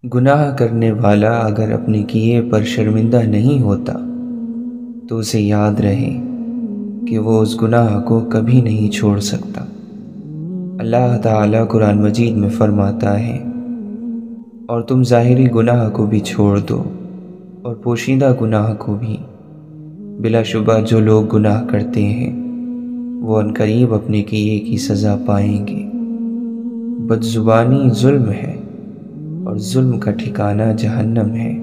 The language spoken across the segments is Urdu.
گناہ کرنے والا اگر اپنے کیے پر شرمندہ نہیں ہوتا تو اسے یاد رہے کہ وہ اس گناہ کو کبھی نہیں چھوڑ سکتا۔ اللہ تعالیٰ قرآن مجید میں فرماتا ہے، اور تم ظاہری گناہ کو بھی چھوڑ دو اور پوشیدہ گناہ کو بھی، بلا شبہ جو لوگ گناہ کرتے ہیں وہ عنقریب اپنے کیے کی سزا پائیں گے۔ بدزبانی ظلم ہے اور ظلم کا ٹھکانہ جہنم ہے۔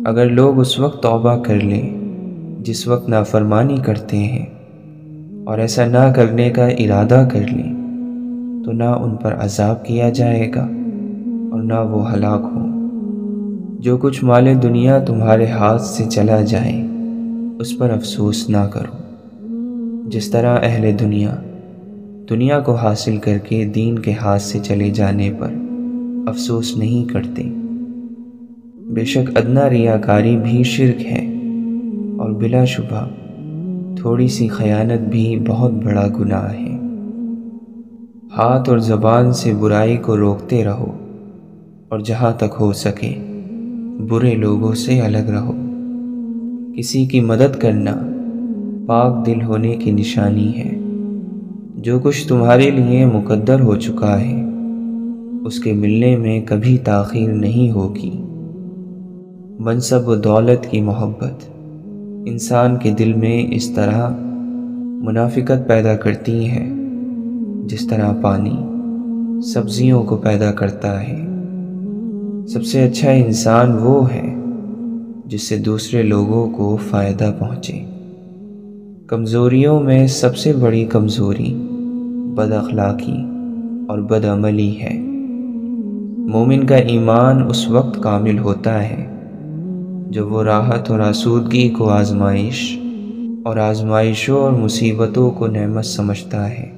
اگر لوگ اس وقت توبہ کر لیں جس وقت نافرمانی کرتے ہیں، اور ایسا نہ کرنے کا ارادہ کر لیں، تو نہ ان پر عذاب کیا جائے گا اور نہ وہ ہلاک ہوں۔ جو کچھ مال دنیا تمہارے ہاتھ سے چلا جائے اس پر افسوس نہ کرو، جس طرح اہل دنیا کو حاصل کر کے دین کے ہاتھ سے چلے جانے پر افسوس نہیں کرتے۔ بے شک ادنیٰ ریاکاری بھی شرک ہے، اور بلا شبہ تھوڑی سی خیانت بھی بہت بڑا گناہ ہے۔ ہاتھ اور زبان سے برائی کو روکتے رہو، اور جہاں تک ہو سکے برے لوگوں سے الگ رہو۔ کسی کی مدد کرنا پاک دل ہونے کی نشانی ہے۔ جو کچھ تمہارے لیے مقدر ہو چکا ہے اس کے ملنے میں کبھی تاخیر نہیں ہوگی۔ منصب و دولت کی محبت انسان کے دل میں اس طرح منافقت پیدا کرتی ہے جس طرح پانی سبزیوں کو پیدا کرتا ہے۔ سب سے اچھا انسان وہ ہے جس سے دوسرے لوگوں کو فائدہ پہنچے۔ کمزوریوں میں سب سے بڑی کمزوری بد اخلاقی اور بد عملی ہے۔ مومن کا ایمان اس وقت کامل ہوتا ہے جب وہ راحت اور آسودگی کو آزمائش اور آزمائشوں اور مصیبتوں کو نعمت سمجھتا ہے۔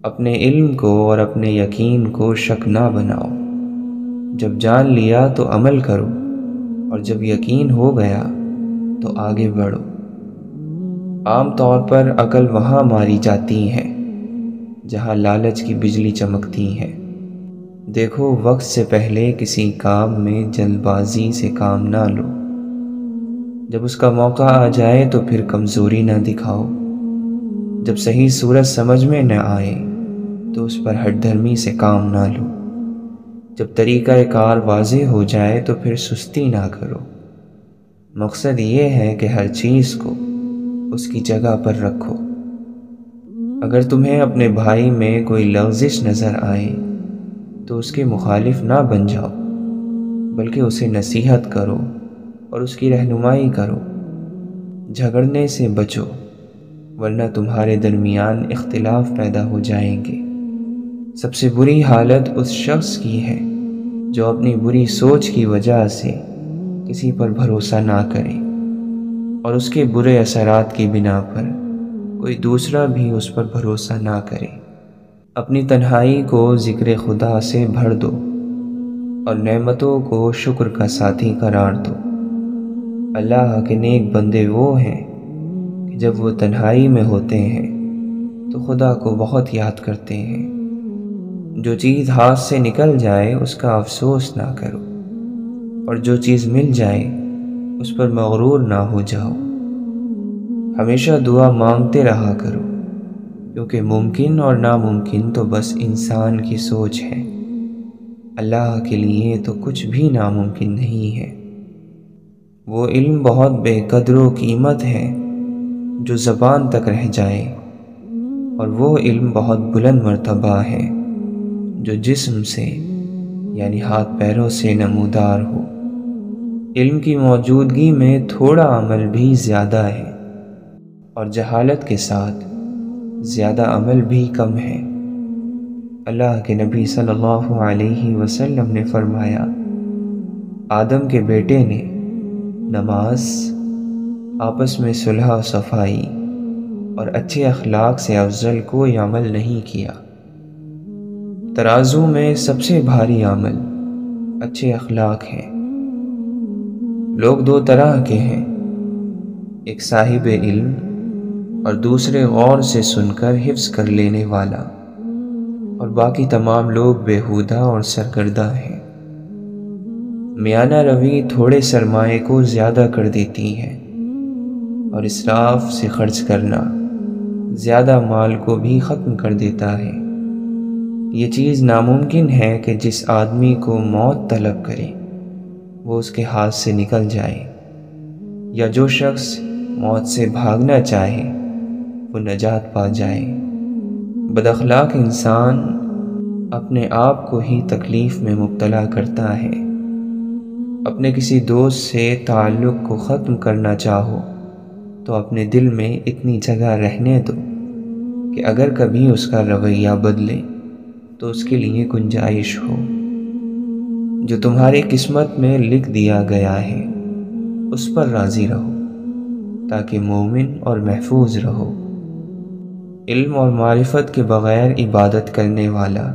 اپنے علم کو اور اپنے یقین کو شک نہ بناؤ۔ جب جان لیا تو عمل کرو، اور جب یقین ہو گیا تو آگے بڑھو۔ عام طور پر عقل وہاں ماری جاتی ہے جہاں لالچ کی بجلی چمکتی ہے۔ دیکھو، وقت سے پہلے کسی کام میں جلد بازی سے کام نہ لو۔ جب اس کا موقع آ جائے تو پھر کمزوری نہ دکھاؤ۔ جب صحیح صورت سمجھ میں نہ آئے تو اس پر ہٹ دھرمی سے کام نہ لو۔ جب طریقہ کار واضح ہو جائے تو پھر سستی نہ کرو۔ مقصد یہ ہے کہ ہر چیز کو اس کی جگہ پر رکھو۔ اگر تمہیں اپنے بھائی میں کوئی لغزش نظر آئے تو اس کے مخالف نہ بن جاؤ، بلکہ اسے نصیحت کرو اور اس کی رہنمائی کرو۔ جھگڑنے سے بچو، ورنہ تمہارے درمیان اختلاف پیدا ہو جائیں گے۔ سب سے بری حالت اس شخص کی ہے جو اپنی بری سوچ کی وجہ سے کسی پر بھروسہ نہ کرے، اور اس کے برے اثرات کی بنا پر کوئی دوسرا بھی اس پر بھروسہ نہ کرے۔ اپنی تنہائی کو ذکر خدا سے بھر دو، اور نعمتوں کو شکر کا ساتھی قرار دو۔ اللہ کے نیک بندے وہ ہیں کہ جب وہ تنہائی میں ہوتے ہیں تو خدا کو بہت یاد کرتے ہیں۔ جو چیز ہاتھ سے نکل جائے اس کا افسوس نہ کرو، اور جو چیز مل جائے اس پر مغرور نہ ہو جاؤ۔ ہمیشہ دعا مانگتے رہا کرو، کیونکہ ممکن اور ناممکن تو بس انسان کی سوچ ہے۔ اللہ کے لیے تو کچھ بھی ناممکن نہیں ہے۔ وہ علم بہت بے قدر و قیمت ہے جو زبان تک رہ جائے، اور وہ علم بہت بلند مرتبہ ہے جو جسم سے یعنی ہاتھ پیروں سے نمودار ہو۔ علم کی موجودگی میں تھوڑا عمل بھی زیادہ ہے، اور جہالت کے ساتھ زیادہ عمل بھی کم ہے۔ اللہ کے نبی صلی اللہ علیہ وسلم نے فرمایا، آدم کے بیٹے نے نماز، آپس میں صلح و صفائی اور اچھے اخلاق سے افضل کوئی عمل نہیں کیا۔ ترازو میں سب سے بھاری عمل اچھے اخلاق ہیں۔ لوگ دو طرح کے ہیں، ایک صاحب علم اور دوسرے غور سے سن کر حفظ کر لینے والا، اور باقی تمام لوگ بیہودہ اور سرگردہ ہیں۔ میانہ روی تھوڑے سرمائے کو زیادہ کر دیتی ہے، اور اسراف سے خرچ کرنا زیادہ مال کو بھی ختم کر دیتا ہے۔ یہ چیز ناممکن ہے کہ جس آدمی کو موت طلب کرے وہ اس کے ہاتھ سے نکل جائے، یا جو شخص موت سے بھاگنا چاہے وہ نجات پا جائے۔ بد اخلاق انسان اپنے آپ کو ہی تکلیف میں مبتلا کرتا ہے۔ اپنے کسی دوست سے تعلق کو ختم کرنا چاہو تو اپنے دل میں اتنی جگہ رہنے دو کہ اگر کبھی اس کا رویہ بدلے تو اس کے لیے گنجائش ہو۔ جو تمہاری قسمت میں لکھ دیا گیا ہے اس پر راضی رہو تاکہ مومن اور محفوظ رہو۔ علم اور معرفت کے بغیر عبادت کرنے والا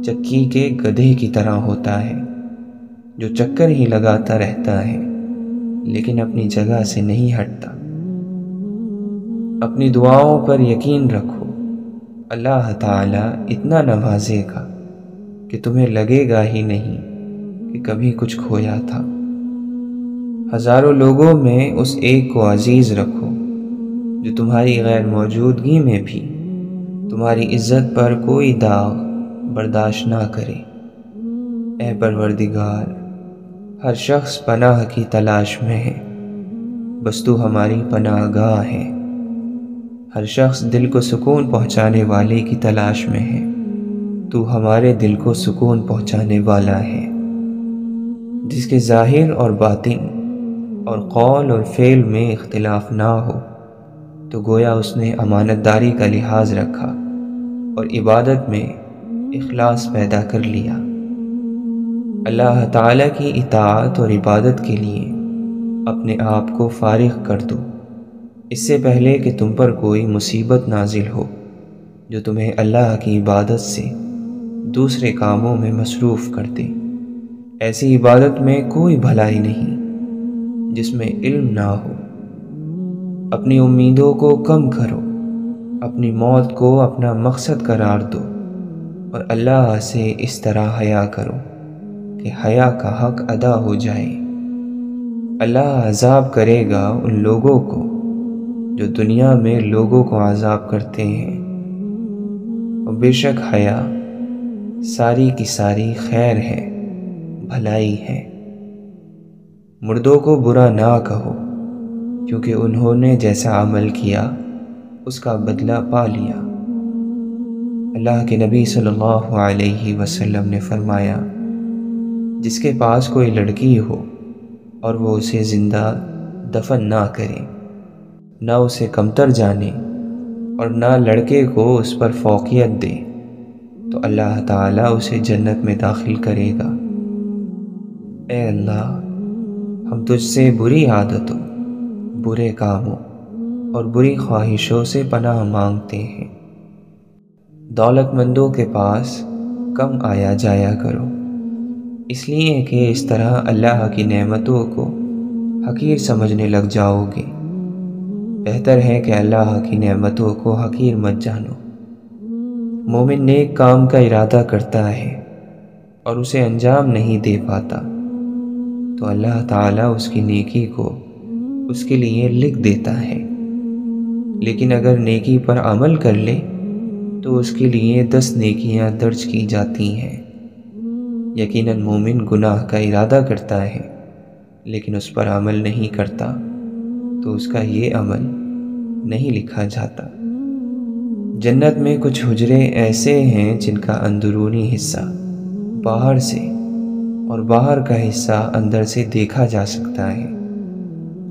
چکی کے گدھے کی طرح ہوتا ہے، جو چکر ہی لگاتا رہتا ہے لیکن اپنی جگہ سے نہیں ہٹتا۔ اپنی دعاؤں پر یقین رکھو، اللہ تعالیٰ اتنا نوازے گا کہ تمہیں لگے گا ہی نہیں کہ کبھی کچھ کھویا تھا۔ ہزاروں لوگوں میں اس ایک کو عزیز رکھو جو تمہاری غیر موجودگی میں بھی تمہاری عزت پر کوئی داغ برداشت نہ کرے۔ اے پروردگار، ہر شخص پناہ کی تلاش میں ہے، بس تو ہماری پناہ گاہ ہے۔ ہر شخص دل کو سکون پہنچانے والے کی تلاش میں ہے، تو ہمارے دل کو سکون پہنچانے والا ہے۔ جس کے ظاہر اور باطن اور قول اور فعل میں اختلاف نہ ہو تو گویا اس نے امانت داری کا لحاظ رکھا اور عبادت میں اخلاص پیدا کر لیا۔ اللہ تعالیٰ کی اطاعت اور عبادت کے لیے اپنے آپ کو فارغ کر دو، اس سے پہلے کہ تم پر کوئی مصیبت نازل ہو جو تمہیں اللہ کی عبادت سے دوسرے کاموں میں مصروف کر دے۔ ایسی عبادت میں کوئی بھلائی نہیں جس میں علم نہ ہو۔ اپنی امیدوں کو کم کرو، اپنی موت کو اپنا مقصد قرار دو، اور اللہ سے اس طرح حیا کرو کہ حیا کا حق ادا ہو جائے۔ اللہ عذاب کرے گا ان لوگوں کو جو دنیا میں لوگوں کو عذاب کرتے ہیں، اور بے شک حیا ساری کی ساری خیر ہے، بھلائی ہے۔ مردوں کو برا نہ کہو، کیونکہ انہوں نے جیسا عمل کیا اس کا بدلہ پا لیا۔ اللہ کے نبی صلی اللہ علیہ وسلم نے فرمایا، جس کے پاس کوئی لڑکی ہو اور وہ اسے زندہ دفن نہ کرے، نہ اسے کمتر جانے اور نہ لڑکے کو اس پر فوقیت دے، تو اللہ تعالیٰ اسے جنت میں داخل کرے گا۔ اے اللہ، ہم تجھ سے بری عادتوں، برے کاموں اور بری خواہشوں سے پناہ مانگتے ہیں۔ دولت مندوں کے پاس کم آیا جایا کرو، اس لیے کہ اس طرح اللہ کی نعمتوں کو حقیر سمجھنے لگ جاؤ گے۔ بہتر ہے کہ اللہ کی نعمتوں کو حقیر مت جانو۔ مومن نیک کام کا ارادہ کرتا ہے اور اسے انجام نہیں دے پاتا تو اللہ تعالیٰ اس کی نیکی کو اس کے لیے لکھ دیتا ہے، لیکن اگر نیکی پر عمل کر لے تو اس کے لیے 10 نیکیاں درج کی جاتی ہیں۔ یقیناً مومن گناہ کا ارادہ کرتا ہے لیکن اس پر عمل نہیں کرتا تو اس کا یہ عمل نہیں لکھا جاتا۔ جنت میں کچھ حجرے ایسے ہیں جن کا اندرونی حصہ باہر سے اور باہر کا حصہ اندر سے دیکھا جا سکتا ہے،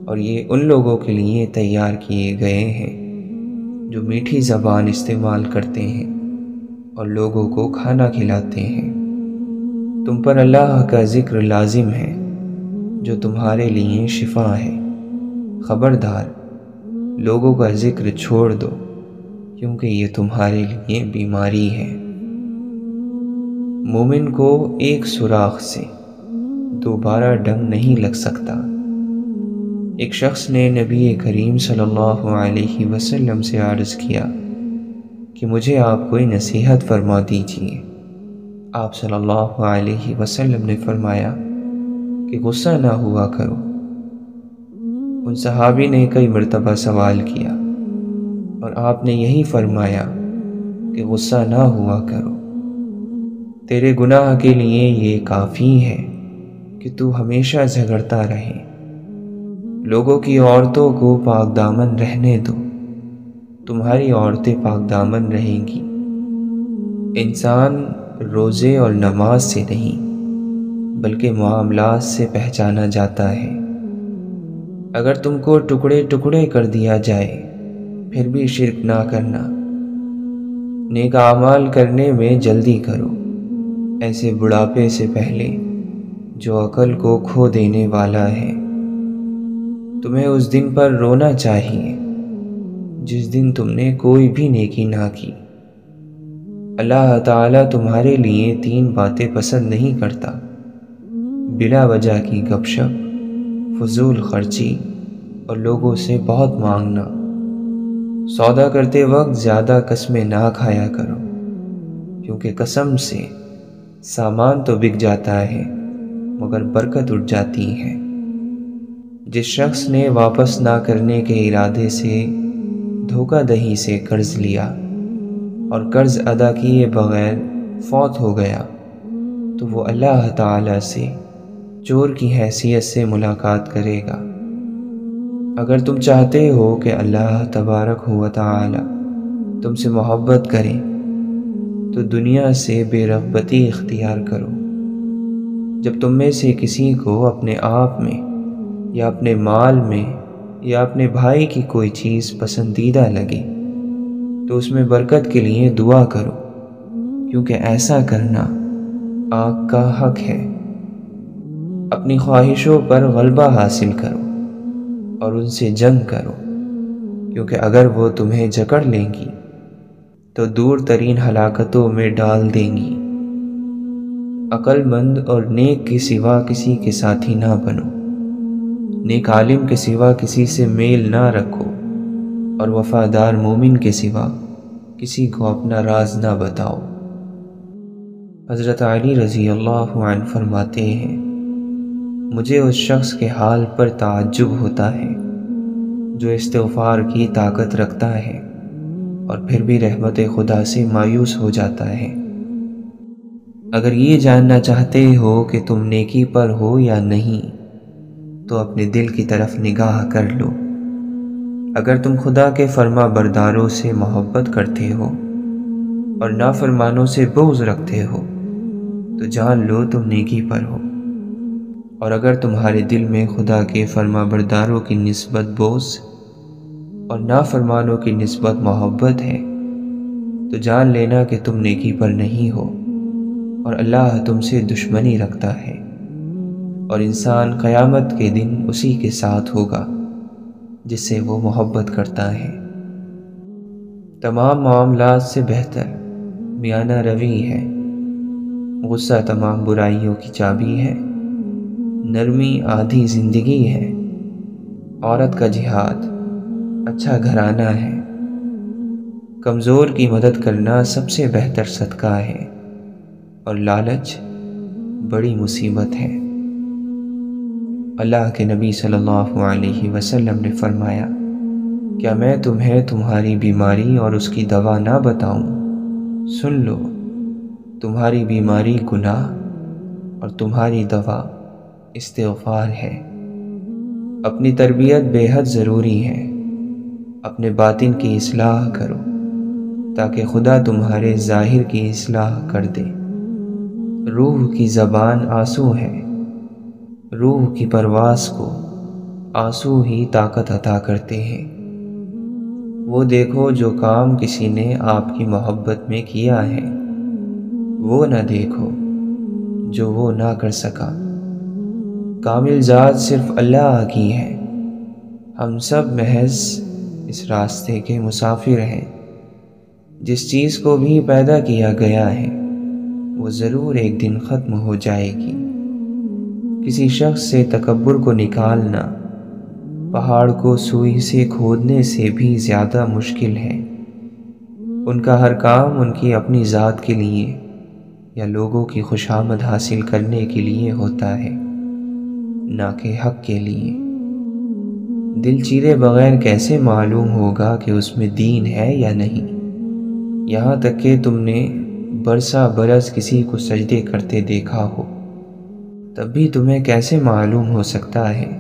اور یہ ان لوگوں کے لیے تیار کیے گئے ہیں جو میٹھی زبان استعمال کرتے ہیں اور لوگوں کو کھانا کھلاتے ہیں۔ تم پر اللہ کا ذکر لازم ہے جو تمہارے لیے شفا ہے۔ خبردار، لوگوں کا ذکر چھوڑ دو کیونکہ یہ تمہارے لیے بیماری ہے۔ مومن کو ایک سوراخ سے دوبارہ ڈنگ نہیں لگ سکتا۔ ایک شخص نے نبی کریم صلی اللہ علیہ وسلم سے عرض کیا کہ مجھے آپ کوئی نصیحت فرما دیجیے۔ آپ صلی اللہ علیہ وسلم نے فرمایا، کہ غصہ نہ ہوا کرو۔ ان صحابی نے کئی مرتبہ سوال کیا اور آپ نے یہی فرمایا کہ غصہ نہ ہوا کرو۔ تیرے گناہ کے لیے یہ کافی ہے کہ تو ہمیشہ جھگڑتا رہے۔ لوگوں کی عورتوں کو پاک دامن رہنے دو، تمہاری عورتیں پاک دامن رہیں گی۔ انسان روزے اور نماز سے نہیں بلکہ معاملات سے پہچانا جاتا ہے۔ اگر تم کو ٹکڑے ٹکڑے کر دیا جائے پھر بھی شرک نہ کرنا۔ نیک اعمال کرنے میں جلدی کرو، ایسے بڑھاپے سے پہلے جو عقل کو کھو دینے والا ہے۔ تمہیں اس دن پر رونا چاہیے جس دن تم نے کوئی بھی نیکی نہ کی۔ اللہ تعالیٰ تمہارے لیے 3 باتیں پسند نہیں کرتا: بلا وجہ کی گپ شپ، فضول خرچی اور لوگوں سے بہت مانگنا۔ سودا کرتے وقت زیادہ قسمیں نہ کھایا کرو، کیونکہ قسم سے سامان تو بک جاتا ہے مگر برکت اٹھ جاتی ہے۔ جس شخص نے واپس نہ کرنے کے ارادے سے دھوکہ دہی سے قرض لیا اور قرض ادا کیے بغیر فوت ہو گیا تو وہ اللہ تعالیٰ سے چور کی حیثیت سے ملاقات کرے گا۔ اگر تم چاہتے ہو کہ اللہ تبارک و تعالی تم سے محبت کرے تو دنیا سے بے رغبتی اختیار کرو۔ جب تم میں سے کسی کو اپنے آپ میں یا اپنے مال میں یا اپنے بھائی کی کوئی چیز پسندیدہ لگے تو اس میں برکت کے لیے دعا کرو، کیونکہ ایسا کرنا آگ کا حق ہے۔ اپنی خواہشوں پر غلبہ حاصل کرو اور ان سے جنگ کرو، کیونکہ اگر وہ تمہیں جکڑ لیں گی تو دور ترین ہلاکتوں میں ڈال دیں گی۔ عقل مند اور نیک کے سوا کسی کے ساتھی نہ بنو، نیک عالم کے سوا کسی سے میل نہ رکھو اور وفادار مومن کے سوا کسی کو اپنا راز نہ بتاؤ۔ حضرت علی رضی اللہ عنہ فرماتے ہیں، مجھے اس شخص کے حال پر تعجب ہوتا ہے جو استغفار کی طاقت رکھتا ہے اور پھر بھی رحمت خدا سے مایوس ہو جاتا ہے۔ اگر یہ جاننا چاہتے ہو کہ تم نیکی پر ہو یا نہیں تو اپنے دل کی طرف نگاہ کر لو۔ اگر تم خدا کے فرما برداروں سے محبت کرتے ہو اور نافرمانوں سے بغض رکھتے ہو تو جان لو تم نیکی پر ہو، اور اگر تمہارے دل میں خدا کے فرما برداروں کی نسبت بغض اور نافرمانوں کی نسبت محبت ہے تو جان لینا کہ تم نیکی پر نہیں ہو اور اللہ تم سے دشمنی رکھتا ہے، اور انسان قیامت کے دن اسی کے ساتھ ہوگا جس سے وہ محبت کرتا ہے۔ تمام معاملات سے بہتر میانہ روی ہے۔ غصہ تمام برائیوں کی چابی ہے، نرمی آدھی زندگی ہے، عورت کا جہاد اچھا گھرانہ ہے، کمزور کی مدد کرنا سب سے بہتر صدقہ ہے، اور لالچ بڑی مصیبت ہے۔ اللہ کے نبی صلی اللہ علیہ وسلم نے فرمایا، کیا میں تمہیں تمہاری بیماری اور اس کی دوا نہ بتاؤں؟ سن لو، تمہاری بیماری گناہ اور تمہاری دوا استغفار ہے۔ اپنی تربیت بے حد ضروری ہے۔ اپنے باطن کی اصلاح کرو تاکہ خدا تمہارے ظاہر کی اصلاح کر دے۔ روح کی زبان آنسو ہے، روح کی پرواز کو آنسو ہی طاقت عطا کرتے ہیں۔ وہ دیکھو جو کام کسی نے آپ کی محبت میں کیا ہے، وہ نہ دیکھو جو وہ نہ کر سکا۔ کامل ذات صرف اللہ کی ہے، ہم سب محض اس راستے کے مسافر ہیں۔ جس چیز کو بھی پیدا کیا گیا ہے وہ ضرور ایک دن ختم ہو جائے گی۔ کسی شخص سے تکبر کو نکالنا پہاڑ کو سوئی سے کھودنے سے بھی زیادہ مشکل ہے۔ ان کا ہر کام ان کی اپنی ذات کے لیے یا لوگوں کی خوشامد حاصل کرنے کے لیے ہوتا ہے۔ نہ کہ حق کے لیے۔ دل چیرے بغیر کیسے معلوم ہوگا کہ اس میں دین ہے یا نہیں؟ یہاں تک کہ تم نے برسا برس کسی کو سجدے کرتے دیکھا ہو، تب بھی تمہیں کیسے معلوم ہو سکتا ہے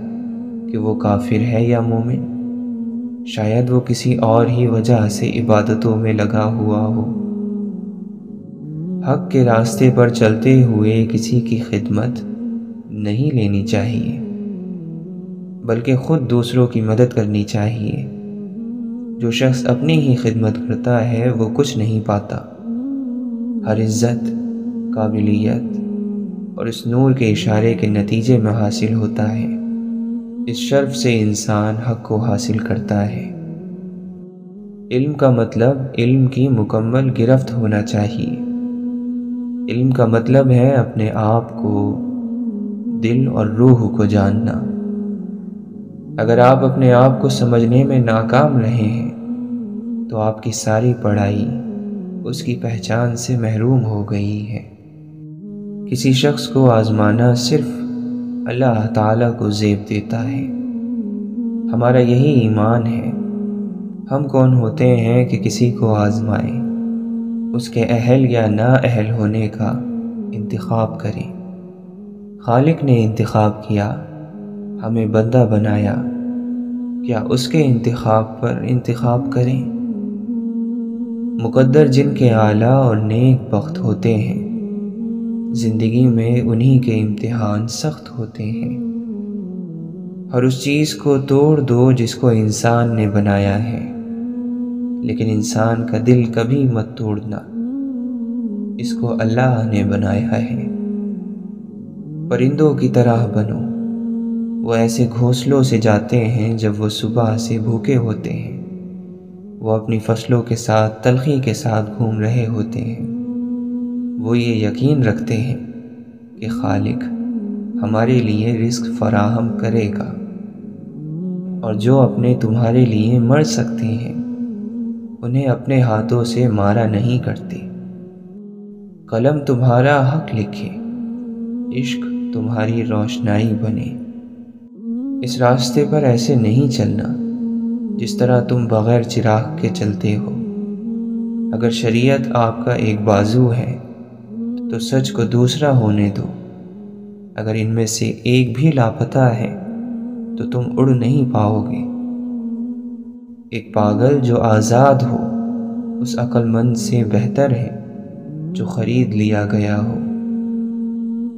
کہ وہ کافر ہے یا مومن؟ شاید وہ کسی اور ہی وجہ سے عبادتوں میں لگا ہوا ہو۔ حق کے راستے پر چلتے ہوئے کسی کی خدمت نہیں لینی چاہیے، بلکہ خود دوسروں کی مدد کرنی چاہیے۔ جو شخص اپنی ہی خدمت کرتا ہے وہ کچھ نہیں پاتا۔ ہر عزت، قابلیت اور اس نور کے اشارے کے نتیجے میں حاصل ہوتا ہے۔ اس شرف سے انسان حق کو حاصل کرتا ہے۔ علم کا مطلب علم کی مکمل گرفت ہونا چاہیے۔ علم کا مطلب ہے اپنے آپ کو، دل اور روح کو جاننا۔ اگر آپ اپنے آپ کو سمجھنے میں ناکام رہے ہیں تو آپ کی ساری پڑھائی اس کی پہچان سے محروم ہو گئی ہے۔ کسی شخص کو آزمانا صرف اللہ تعالیٰ کو زیب دیتا ہے۔ ہمارا یہی ایمان ہے۔ ہم کون ہوتے ہیں کہ کسی کو آزمائیں، اس کے اہل یا نا اہل ہونے کا انتخاب کریں؟ خالق نے انتخاب کیا، ہمیں بندہ بنایا، کیا اس کے انتخاب پر انتخاب کریں؟ مقدر جن کے اعلیٰ اور نیک بخت ہوتے ہیں، زندگی میں انہی کے امتحان سخت ہوتے ہیں۔ ہر اس چیز کو توڑ دو جس کو انسان نے بنایا ہے، لیکن انسان کا دل کبھی مت توڑنا، اس کو اللہ نے بنایا ہے۔ پرندوں کی طرح بنو، وہ ایسے گھونسلوں سے جاتے ہیں جب وہ صبح سے بھوکے ہوتے ہیں، وہ اپنی فصلوں کے ساتھ تلخی کے ساتھ گھوم رہے ہوتے ہیں۔ وہ یہ یقین رکھتے ہیں کہ خالق ہمارے لیے رزق فراہم کرے گا، اور جو اپنے تمہارے لیے مر سکتے ہیں انہیں اپنے ہاتھوں سے مارا نہیں کرتے۔ قلم تمہارا حق لکھے، عشق تمہاری روشنائی بنے۔ اس راستے پر ایسے نہیں چلنا جس طرح تم بغیر چراغ کے چلتے ہو۔ اگر شریعت آپ کا ایک بازو ہے تو سچ کو دوسرا ہونے دو۔ اگر ان میں سے ایک بھی لاپتہ ہے تو تم اڑ نہیں پاؤ گے۔ ایک پاگل جو آزاد ہو اس عقل مند سے بہتر ہے جو خرید لیا گیا ہو۔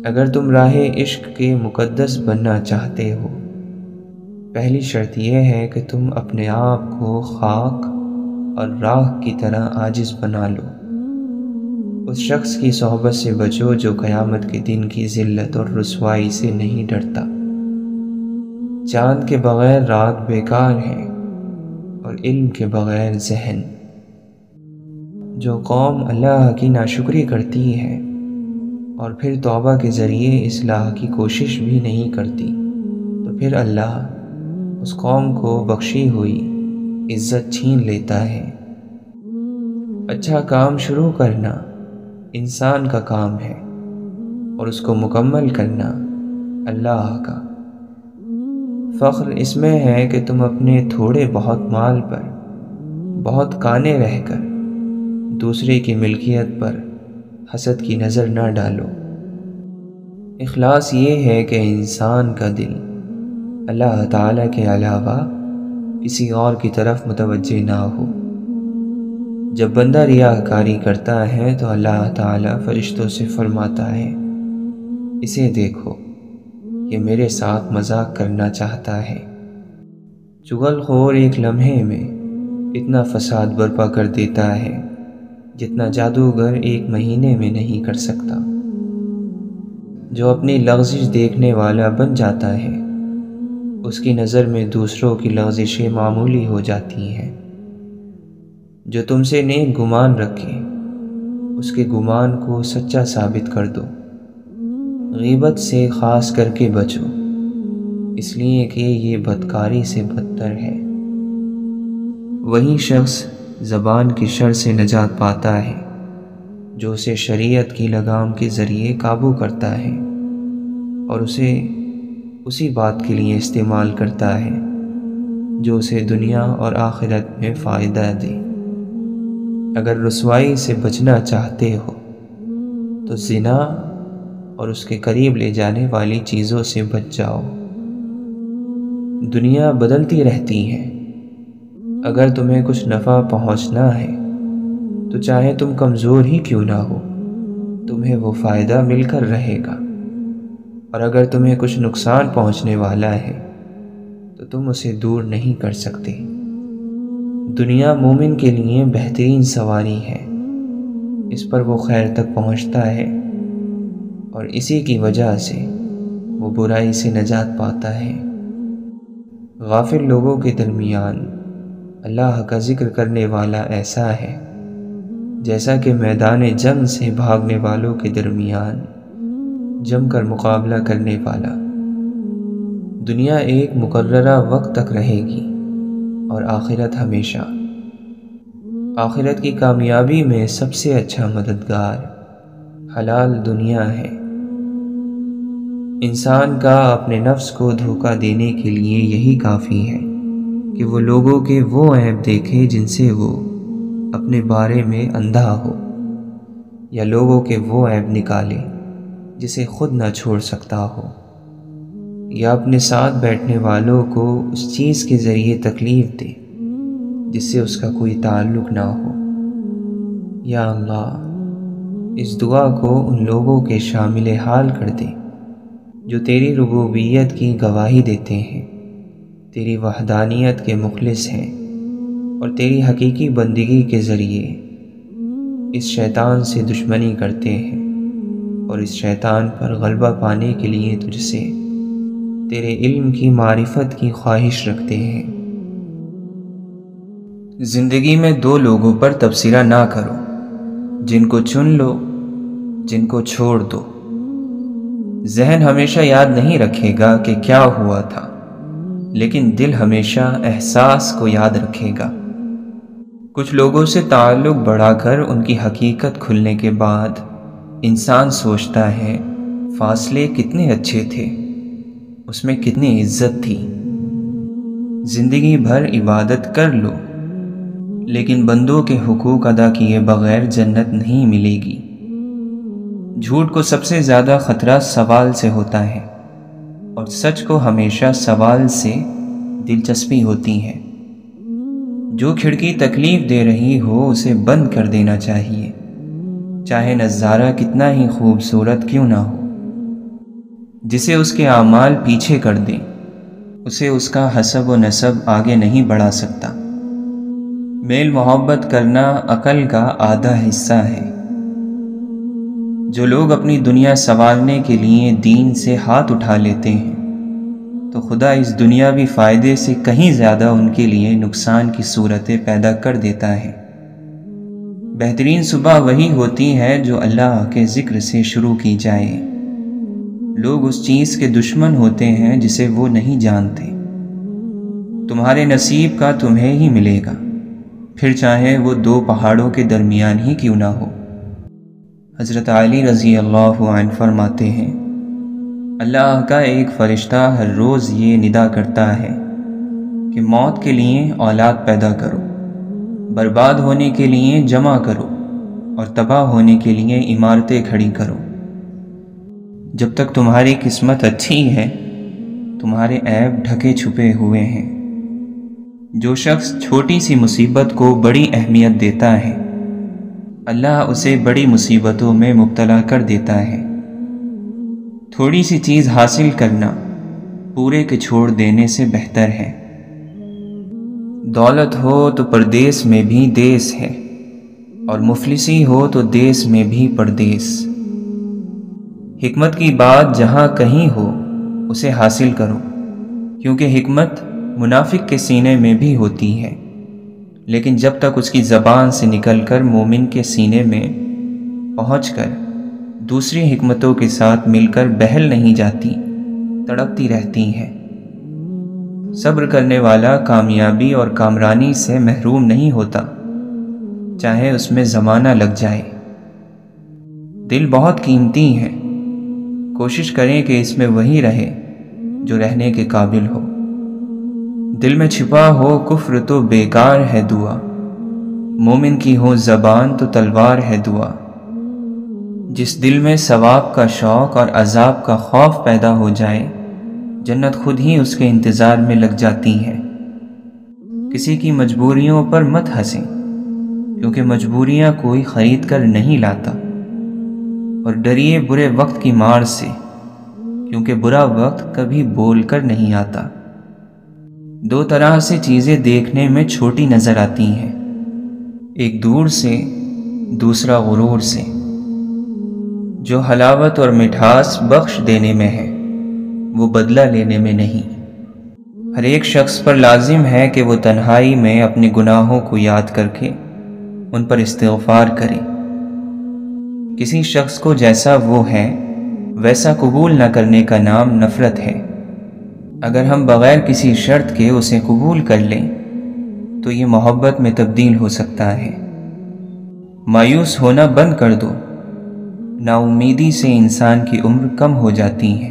اگر تم راہ عشق کے مقدس بننا چاہتے ہو، پہلی شرط یہ ہے کہ تم اپنے آپ کو خاک اور راکھ کی طرح عاجز بنا لو۔ اس شخص کی صحبت سے بچو جو قیامت کے دن کی ذلت اور رسوائی سے نہیں ڈرتا۔ چاند کے بغیر رات بیکار ہے اور علم کے بغیر ذہن۔ جو قوم اللہ کی ناشکری کرتی ہے اور پھر توبہ کے ذریعے اصلاح کی کوشش بھی نہیں کرتی تو پھر اللہ اس قوم کو بخشی ہوئی عزت چھین لیتا ہے۔ اچھا کام شروع کرنا انسان کا کام ہے اور اس کو مکمل کرنا اللہ کا۔ فخر اس میں ہے کہ تم اپنے تھوڑے بہت مال پر بہت قانے رہ کر دوسرے کی ملکیت پر حسد کی نظر نہ ڈالو۔ اخلاص یہ ہے کہ انسان کا دل اللہ تعالیٰ کے علاوہ کسی اور کی طرف متوجہ نہ ہو۔ جب بندہ ریاکاری کرتا ہے تو اللہ تعالیٰ فرشتوں سے فرماتا ہے، اسے دیکھو، یہ میرے ساتھ مذاق کرنا چاہتا ہے۔ چغل خور ایک لمحے میں اتنا فساد برپا کر دیتا ہے جتنا جادوگر ایک مہینے میں نہیں کر سکتا۔ جو اپنی لغزش دیکھنے والا بن جاتا ہے اس کی نظر میں دوسروں کی لغزشیں معمولی ہو جاتی ہیں۔ جو تم سے نیک گمان رکھے اس کے گمان کو سچا ثابت کر دو۔ غیبت سے خاص کر کے بچو، اس لیے کہ یہ بدکاری سے بدتر ہے۔ وہی شخص زبان کی شر سے نجات پاتا ہے جو اسے شریعت کی لگام کے ذریعے قابو کرتا ہے اور اسے اسی بات کے لیے استعمال کرتا ہے جو اسے دنیا اور آخرت میں فائدہ دے۔ اگر رسوائی سے بچنا چاہتے ہو تو زنا اور اس کے قریب لے جانے والی چیزوں سے بچ جاؤ۔ دنیا بدلتی رہتی ہے، اگر تمہیں کچھ نفع پہنچنا ہے تو چاہے تم کمزور ہی کیوں نہ ہو، تمہیں وہ فائدہ مل کر رہے گا، اور اگر تمہیں کچھ نقصان پہنچنے والا ہے تو تم اسے دور نہیں کر سکتے۔ دنیا مومن کے لیے بہترین سواری ہے، اس پر وہ خیر تک پہنچتا ہے اور اسی کی وجہ سے وہ برائی سے نجات پاتا ہے۔ غافل لوگوں کے درمیان اللہ کا ذکر کرنے والا ایسا ہے جیسا کہ میدان جنگ سے بھاگنے والوں کے درمیان جم کر مقابلہ کرنے والا۔ دنیا ایک مقررہ وقت تک رہے گی اور آخرت ہمیشہ۔ آخرت کی کامیابی میں سب سے اچھا مددگار حلال دنیا ہے۔ انسان کا اپنے نفس کو دھوکہ دینے کے لیے یہی کافی ہے کہ وہ لوگوں کے وہ عیب دیکھے جن سے وہ اپنے بارے میں اندھا ہو، یا لوگوں کے وہ عیب نکالے جسے خود نہ چھوڑ سکتا ہو، یا اپنے ساتھ بیٹھنے والوں کو اس چیز کے ذریعے تکلیف دے جس سے اس کا کوئی تعلق نہ ہو۔ یا اللہ، اس دعا کو ان لوگوں کے شامل حال کر دے جو تیری ربوبیت کی گواہی دیتے ہیں، تیری وحدانیت کے مخلص ہیں، اور تیری حقیقی بندگی کے ذریعے اس شیطان سے دشمنی کرتے ہیں اور اس شیطان پر غلبہ پانے کے لیے تجھ سے تیرے علم کی معرفت کی خواہش رکھتے ہیں۔ زندگی میں دو لوگوں پر تبصرہ نہ کرو، جن کو چن لو، جن کو چھوڑ دو۔ ذہن ہمیشہ یاد نہیں رکھے گا کہ کیا ہوا تھا، لیکن دل ہمیشہ احساس کو یاد رکھے گا۔ کچھ لوگوں سے تعلق بڑھا کر ان کی حقیقت کھلنے کے بعد انسان سوچتا ہے فاصلے کتنے اچھے تھے، اس میں کتنی عزت تھی۔ زندگی بھر عبادت کر لو، لیکن بندوں کے حقوق ادا کیے بغیر جنت نہیں ملے گی۔ جھوٹ کو سب سے زیادہ خطرہ سوال سے ہوتا ہے، اور سچ کو ہمیشہ سوال سے دلچسپی ہوتی ہے۔ جو کھڑکی تکلیف دے رہی ہو اسے بند کر دینا چاہیے، چاہے نظارہ کتنا ہی خوبصورت کیوں نہ ہو۔ جسے اس کے اعمال پیچھے کر دیں، اسے اس کا حسب و نسب آگے نہیں بڑھا سکتا۔ میل محبت کرنا عقل کا آدھا حصہ ہے۔ جو لوگ اپنی دنیا سنوارنے کے لیے دین سے ہاتھ اٹھا لیتے ہیں تو خدا اس دنیاوی فائدے سے کہیں زیادہ ان کے لیے نقصان کی صورتیں پیدا کر دیتا ہے۔ بہترین صبح وہی ہوتی ہے جو اللہ کے ذکر سے شروع کی جائے۔ لوگ اس چیز کے دشمن ہوتے ہیں جسے وہ نہیں جانتے۔ تمہارے نصیب کا تمہیں ہی ملے گا، پھر چاہے وہ دو پہاڑوں کے درمیان ہی کیوں نہ ہو۔ حضرت علی رضی اللہ عنہ فرماتے ہیں، اللہ کا ایک فرشتہ ہر روز یہ ندا کرتا ہے کہ موت کے لیے اولاد پیدا کرو، برباد ہونے کے لیے جمع کرو، اور تباہ ہونے کے لیے عمارتیں کھڑی کرو۔ جب تک تمہاری قسمت اچھی ہے تمہارے عیب ڈھکے چھپے ہوئے ہیں۔ جو شخص چھوٹی سی مصیبت کو بڑی اہمیت دیتا ہے اللہ اسے بڑی مصیبتوں میں مبتلا کر دیتا ہے۔ تھوڑی سی چیز حاصل کرنا پورے کے چھوڑ دینے سے بہتر ہے۔ دولت ہو تو پردیس میں بھی دیس ہے، اور مفلسی ہو تو دیس میں بھی پردیس۔ حکمت کی بات جہاں کہیں ہو اسے حاصل کرو، کیونکہ حکمت منافق کے سینے میں بھی ہوتی ہے، لیکن جب تک اس کی زبان سے نکل کر مومن کے سینے میں پہنچ کر دوسری حکمتوں کے ساتھ مل کر بہل نہیں جاتی، تڑپتی رہتی ہے۔ صبر کرنے والا کامیابی اور کامرانی سے محروم نہیں ہوتا، چاہے اس میں زمانہ لگ جائے۔ دل بہت قیمتی ہے، کوشش کریں کہ اس میں وہی رہے جو رہنے کے قابل ہو۔ دل میں چھپا ہو کفر تو بیکار ہے دعا، مومن کی ہو زبان تو تلوار ہے دعا۔ جس دل میں ثواب کا شوق اور عذاب کا خوف پیدا ہو جائے، جنت خود ہی اس کے انتظار میں لگ جاتی ہے۔ کسی کی مجبوریوں پر مت ہنسیں، کیونکہ مجبوریاں کوئی خرید کر نہیں لاتا، اور ڈریے برے وقت کی مار سے، کیونکہ برا وقت کبھی بول کر نہیں آتا۔ دو طرح سے چیزیں دیکھنے میں چھوٹی نظر آتی ہیں، ایک دور سے، دوسرا غرور سے۔ جو حلاوت اور مٹھاس بخش دینے میں ہے، وہ بدلہ لینے میں نہیں۔ ہر ایک شخص پر لازم ہے کہ وہ تنہائی میں اپنے گناہوں کو یاد کر کے ان پر استغفار کرے۔ کسی شخص کو جیسا وہ ہے ویسا قبول نہ کرنے کا نام نفرت ہے۔ اگر ہم بغیر کسی شرط کے اسے قبول کر لیں تو یہ محبت میں تبدیل ہو سکتا ہے۔ مایوس ہونا بند کر دو، نا امیدی سے انسان کی عمر کم ہو جاتی ہے۔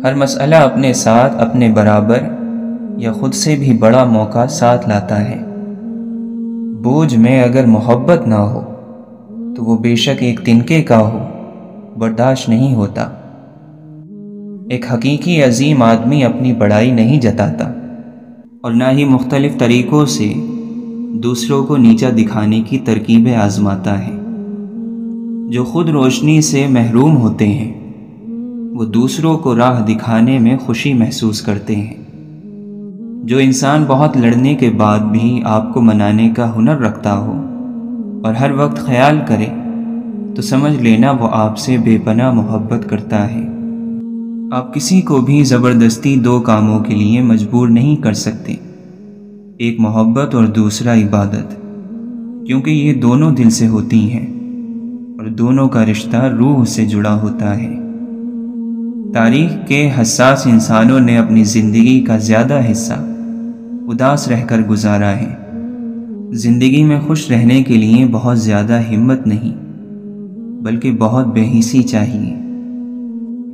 ہر مسئلہ اپنے ساتھ اپنے برابر یا خود سے بھی بڑا موقع ساتھ لاتا ہے۔ بوجھ میں اگر محبت نہ ہو تو وہ بے شک ایک تنکے کا ہو، برداشت نہیں ہوتا۔ ایک حقیقی عظیم آدمی اپنی بڑائی نہیں جتاتا، اور نہ ہی مختلف طریقوں سے دوسروں کو نیچا دکھانے کی ترکیبیں آزماتا ہے۔ جو خود روشنی سے محروم ہوتے ہیں، وہ دوسروں کو راہ دکھانے میں خوشی محسوس کرتے ہیں۔ جو انسان بہت لڑنے کے بعد بھی آپ کو منانے کا ہنر رکھتا ہو اور ہر وقت خیال کرے تو سمجھ لینا وہ آپ سے بے پناہ محبت کرتا ہے۔ آپ کسی کو بھی زبردستی دو کاموں کے لیے مجبور نہیں کر سکتے، ایک محبت اور دوسرا عبادت، کیونکہ یہ دونوں دل سے ہوتی ہیں اور دونوں کا رشتہ روح سے جڑا ہوتا ہے۔ تاریخ کے حساس انسانوں نے اپنی زندگی کا زیادہ حصہ اداس رہ کر گزارا ہے۔ زندگی میں خوش رہنے کے لیے بہت زیادہ ہمت نہیں، بلکہ بہت بے حسی چاہیے۔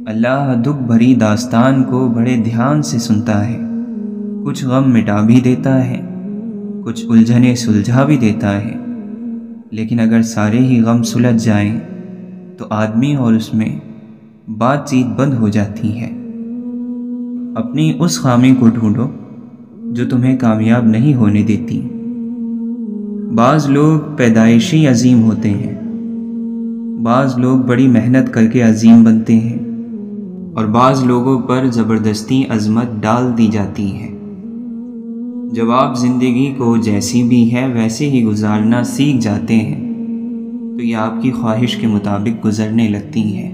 اللہ دکھ بھری داستان کو بڑے دھیان سے سنتا ہے، کچھ غم مٹا بھی دیتا ہے، کچھ الجھنیں سلجھا بھی دیتا ہے، لیکن اگر سارے ہی غم سلجھ جائیں تو آدمی اور اس میں بات چیت بند ہو جاتی ہے۔ اپنی اس خامی کو ڈھونڈو جو تمہیں کامیاب نہیں ہونے دیتی۔ بعض لوگ پیدائشی عظیم ہوتے ہیں، بعض لوگ بڑی محنت کر کے عظیم بنتے ہیں، اور بعض لوگوں پر زبردستی عظمت ڈال دی جاتی ہے۔ جب آپ زندگی کو جیسی بھی ہے ویسے ہی گزارنا سیکھ جاتے ہیں تو یہ آپ کی خواہش کے مطابق گزرنے لگتی ہے۔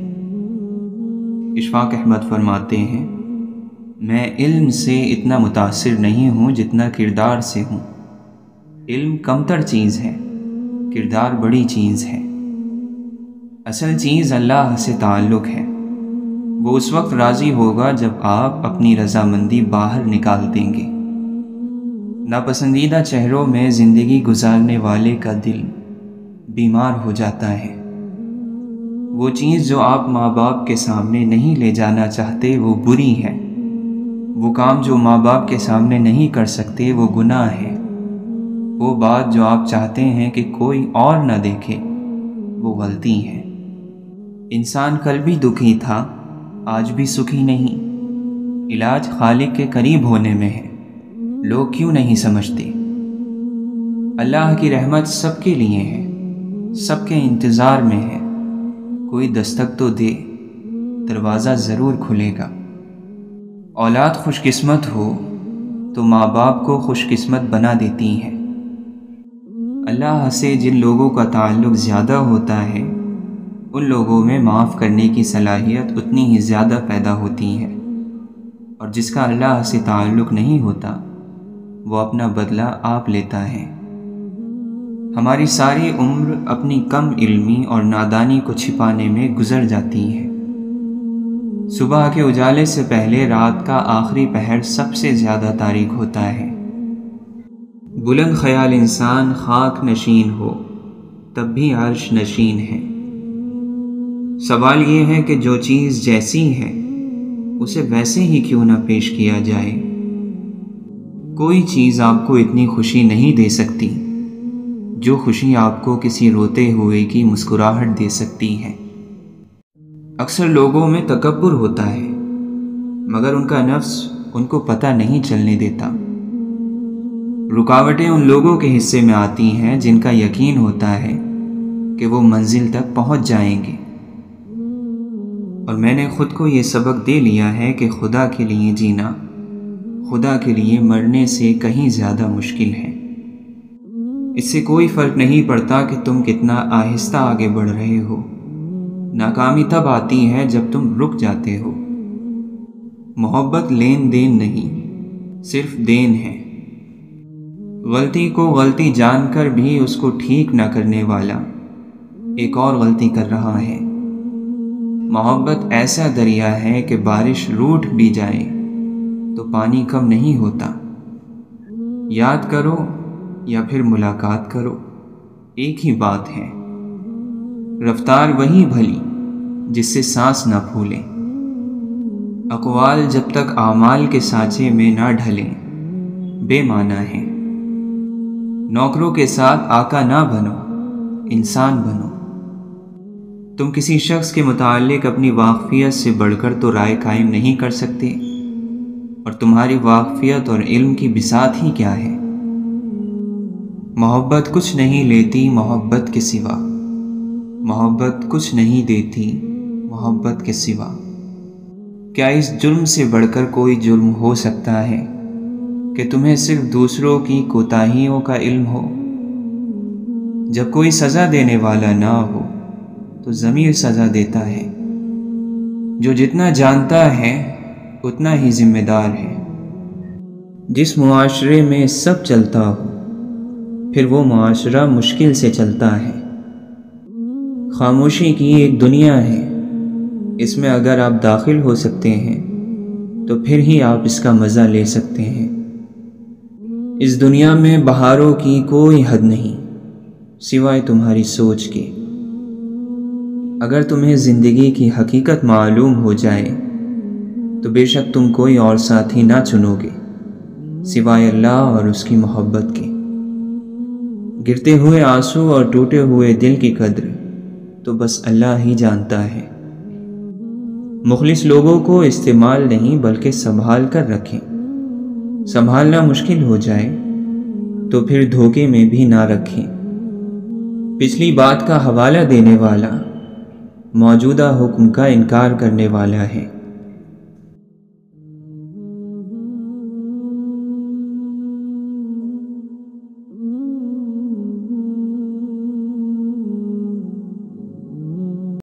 اشفاق احمد فرماتے ہیں، میں علم سے اتنا متاثر نہیں ہوں جتنا کردار سے ہوں۔ علم کمتر چیز ہے، کردار بڑی چیز ہے۔ اصل چیز اللہ سے تعلق ہے۔ وہ اس وقت راضی ہوگا جب آپ اپنی رضامندی باہر نکال دیں گے۔ ناپسندیدہ چہروں میں زندگی گزارنے والے کا دل بیمار ہو جاتا ہے۔ وہ چیز جو آپ ماں باپ کے سامنے نہیں لے جانا چاہتے وہ بری ہے، وہ کام جو ماں باپ کے سامنے نہیں کر سکتے وہ گناہ ہے، وہ بات جو آپ چاہتے ہیں کہ کوئی اور نہ دیکھے وہ غلطی ہے۔ انسان کل بھی دکھی تھا، آج بھی سکھی نہیں۔ علاج خالق کے قریب ہونے میں ہے، لوگ کیوں نہیں سمجھتے؟ اللہ کی رحمت سب کے لیے ہے، سب کے انتظار میں ہے۔ کوئی دستک تو دے، دروازہ ضرور کھلے گا۔ اولاد خوش قسمت ہو تو ماں باپ کو خوش قسمت بنا دیتی ہے۔ اللہ سے جن لوگوں کا تعلق زیادہ ہوتا ہے ان لوگوں میں معاف کرنے کی صلاحیت اتنی ہی زیادہ پیدا ہوتی ہے، اور جس کا اللہ سے تعلق نہیں ہوتا وہ اپنا بدلہ آپ لیتا ہے۔ ہماری ساری عمر اپنی کم علمی اور نادانی کو چھپانے میں گزر جاتی ہے۔ صبح کے اجالے سے پہلے رات کا آخری پہر سب سے زیادہ تاریک ہوتا ہے۔ بلند خیال انسان خاک نشین ہو تب بھی عرش نشین ہے۔ سوال یہ ہے کہ جو چیز جیسی ہے اسے ویسے ہی کیوں نہ پیش کیا جائے۔ کوئی چیز آپ کو اتنی خوشی نہیں دے سکتی جو خوشی آپ کو کسی روتے ہوئے کی مسکراہٹ دے سکتی ہے۔ اکثر لوگوں میں تکبر ہوتا ہے مگر ان کا نفس ان کو پتہ نہیں چلنے دیتا۔ رکاوٹیں ان لوگوں کے حصے میں آتی ہیں جن کا یقین ہوتا ہے کہ وہ منزل تک پہنچ جائیں گے، اور میں نے خود کو یہ سبق دے لیا ہے کہ خدا کے لیے جینا خدا کے لیے مرنے سے کہیں زیادہ مشکل ہے۔ اس سے کوئی فرق نہیں پڑتا کہ تم کتنا آہستہ آگے بڑھ رہے ہو، ناکامی تب آتی ہے جب تم رک جاتے ہو۔ محبت لین دین نہیں، صرف دین ہے۔ غلطی کو غلطی جان کر بھی اس کو ٹھیک نہ کرنے والا ایک اور غلطی کر رہا ہے۔ محبت ایسا دریا ہے کہ بارش روٹھ بھی جائے تو پانی کم نہیں ہوتا۔ یاد کرو یا پھر ملاقات کرو، ایک ہی بات ہے۔ رفتار وہی بھلی جس سے سانس نہ پھولے۔ اقوال جب تک اعمال کے سانچے میں نہ ڈھلیں بے معنی ہیں۔ نوکروں کے ساتھ آقا نہ بنو، انسان بنو۔ تم کسی شخص کے متعلق اپنی واقفیت سے بڑھ کر تو رائے قائم نہیں کر سکتے، اور تمہاری واقفیت اور علم کی بساط ہی کیا ہے۔ محبت کچھ نہیں لیتی محبت کے سوا، محبت کچھ نہیں دیتی محبت کے سوا۔ کیا اس جرم سے بڑھ کر کوئی جرم ہو سکتا ہے کہ تمہیں صرف دوسروں کی کوتاہیوں کا علم ہو؟ جب کوئی سزا دینے والا نہ ہو تو ضمیر سزا دیتا ہے۔ جو جتنا جانتا ہے اتنا ہی ذمہ دار ہے۔ جس معاشرے میں سب چلتا ہو پھر وہ معاشرہ مشکل سے چلتا ہے۔ خاموشی کی ایک دنیا ہے، اس میں اگر آپ داخل ہو سکتے ہیں تو پھر ہی آپ اس کا مزہ لے سکتے ہیں۔ اس دنیا میں بہاروں کی کوئی حد نہیں سوائے تمہاری سوچ کے۔ اگر تمہیں زندگی کی حقیقت معلوم ہو جائے تو بے شک تم کوئی اور ساتھی نہ چنو گے سوائے اللہ اور اس کی محبت کے۔ گرتے ہوئے آنسو اور ٹوٹے ہوئے دل کی قدر تو بس اللہ ہی جانتا ہے۔ مخلص لوگوں کو استعمال نہیں بلکہ سنبھال کر رکھیں۔ سنبھالنا مشکل ہو جائے تو پھر دھوکے میں بھی نہ رکھیں۔ پچھلی بات کا حوالہ دینے والا موجودہ حکم کا انکار کرنے والا ہے۔